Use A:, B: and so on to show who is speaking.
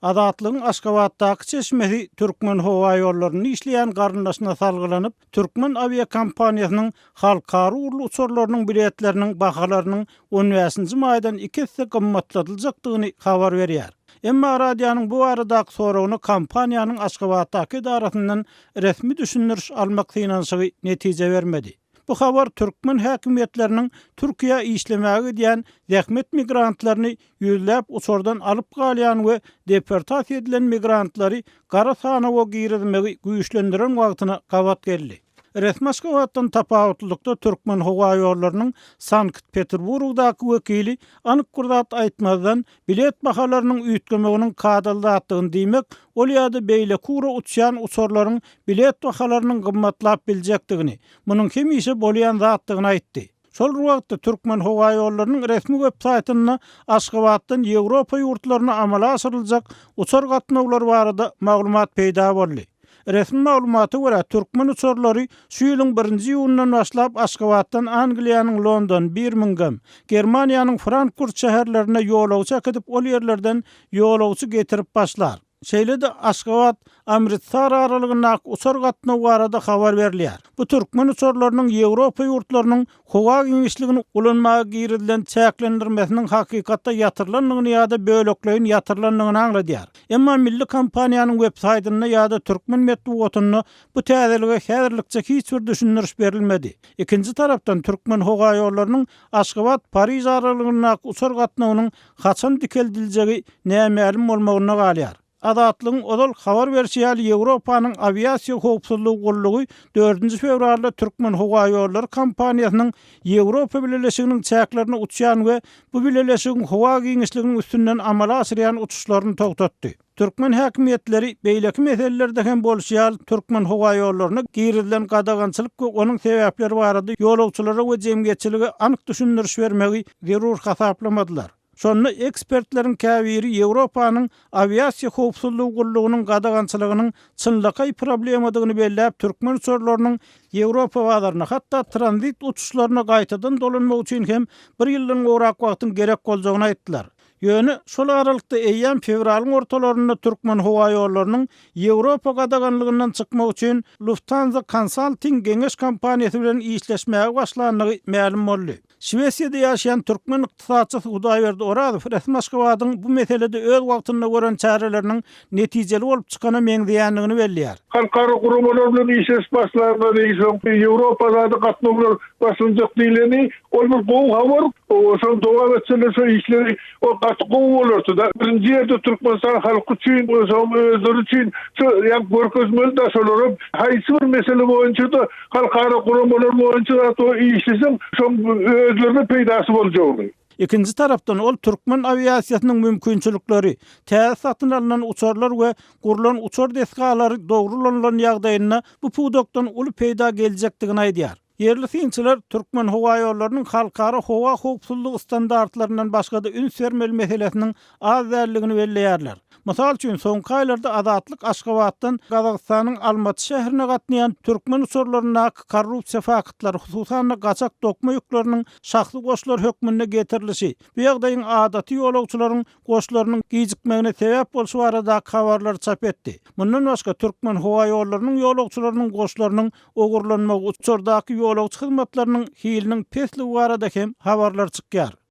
A: Adatlygyň Aşgabatdaky çeşmesi Türkmen howa ýollaryny işleýän garyndaşyna salgylanyp, Türkmen aviakompaniýasynyň halkary urly uçurlarynyň biletleriniň bahalarynyň 15-nji maýdan 2 hisse gymmatlatyljakdygyny habar berýär. Emma radiýanyň bu aradaky soragyny kompaniýanyň Aşgabatdaky idarasyndan resmi düşündiriş almak synanşygy netije bermedi. Bu habar Türkmen häkimetleriniň Türkiýe işlemäge diýen zähmet migrantlaryny ýüzläp uçurdan alyp galýan we deportasiýa edilen migrantlary gara sanawa girizmegi güýçlendiren wagtyna gabat geldi. Resmi Aşgabatdan tapawutlykda Türkmen howa ýollarynyň Sankt-Peterburgdaky wekili anyk gurdat aýtmazdan bilet bahalarynyň üýtgemeginiň kadaldatdygyny diýmek, ol ýa-da beýle kura uçýan uçurlaryň bilet bahalarynyň gymmatlap biljekdigini, munyň hemişe bolýan zatdygyny aýtdy. Şol wagtda Türkmen howa ýollarynyň resmi web-saýtyna Aşgabatdan Ýewropa ýurtlaryna amala aşyryljak uçur gatnawlary barada maglumat peýda boldy. Resmi maglumaty görä Türkmen uçurlary şu ýylyň 1-nji ýulundan başlap Aşgabatdan Angliýanyň London, Birmingham, Germaniýanyň Frankfurt şäherlerine ýolagçy edip ol ýerlerden ýolagçy getirip başlar. Şeýle-de Aşgabat, Amritsar aralygyna uçur gatnaw barada habar berilýär. Bu Türkmen uçurlarynyň Ýewropa ýurtlarynyň howa giňişligini ulanmaga girilen çäklendirmesiniň hakykatda ýatyrlandygyny ýa-da bölekleýin ýatyrlandygyny aňladýar. Emma milli kompaniýanyň web-saýtyna ýa-da Türkmen medeniýetine bu täzelige häzirlikçe hiç bir düşündiriş berilmedi. Ikinji tarapdan Türkmen howa ýollarynyň Aşgabat, Paris aralygyna uçur gatnawynyň haçan dikeldiljegi näme bolmagyna galýar. Adatlygyň odal habar berýär Ýewropanyň aviasiýa howpsuzlygy gollugy 4-nji fevralda Türkmen howa ýollary kompaniýasynyň Ýewropa birleşiginiň çäklerini uçýan we bu birleşigiň howa giňişliginiň üstünden amala asyrýan uçuşlaryny togtatdy. Türkmen häkimetleri beýleki meselelerde hem bolşýar Türkmen howa ýollaryna girilen gadagançylyk we onuň sebäpleri barada ýolagçylara we jemgyýetçiligi anyk düşündiriş bermegi zerur hasaplamadylar. Şonda ekspertleriň käbiri Ýewropanyň aviasiýa howpsuzlygy gollugynyň gadagançylygynyň çynlykay problemadygyny belläp Türkmen uçurlarynyň Ýewropa bazaryna hatda tranzit uçuşlaryna gaýtadan dolanmak üçin hem 1 ýyldan gowrak wagtyň gerek boljagyny aýtdylar. Ýöne şol aralykda eýýän fevralyň ortalarynda Türkmen howa ýollarynyň Ýewropa gadaganlygyndan çykmak üçin Lufthansa Consulting geňeş kompaniýasy bilen işleşmäge başlandygy ma'lum boldy. Şwesiýada ýaşaýan Türkmen ykdysadçysy Hudaýberdi Orazow resmi Aşgabatyň bu meselede öz wagtynda gören çäreleriniň netijeli bolup çykana meňzeýändigini belliýär.
B: Halkara gurumlar bilen işleş başlandy diýsen, Ýewropada gatnawlar başlanjak diýileni, ol bir gowy habar, oşon dowam etseler işleri o gatnaw bolardy da. Birinji ýerde Türkmenistan halky üçin, özleri üçin ýa görkezmeli da şolary haýsy bir mesele boýunça da halkara gurumlar boýunça da işlesem, şol özlerine peýdasy boljagy.
A: Ikinji tarapdan ol Türkmen aviasiýasynyň mümkinçilikleri, täze satyn alynan uçurlar we gurulan uçur desgalary dogrulanlan ýagdaýyna bu pudokdan uly peýda geljekdigini aýdýar. Yerli synçylar Türkmen howa ýollarynyň halkara howa howpsuzlygy standartlaryndan başga da üns bermeli meselesiniň az därligini belleýärler. Mysal üçin soňky aýlarda Adatlyk Aşgabatdan Gazagystanyň Almaty şäherine gatnaýan Türkmen uçurlaryna korrupsiýa faktlary, hususan gaçak dokma ýükleriniň şahsy goşlar hökmünde getirilişi, bu ýagdaýyň adaty ýolagçylaryň goşlarynyň gijikmegine sebäp bolşy barada habarlar çap etdi. Mundan başga Türkmen howa ýollarynyň ýolagçylarynyň goşlarynyň ogurlanmagy, uçurdaky ýolagçy hyzmatlarynyň hiliniň pesligi barada hem habarlar çykýar.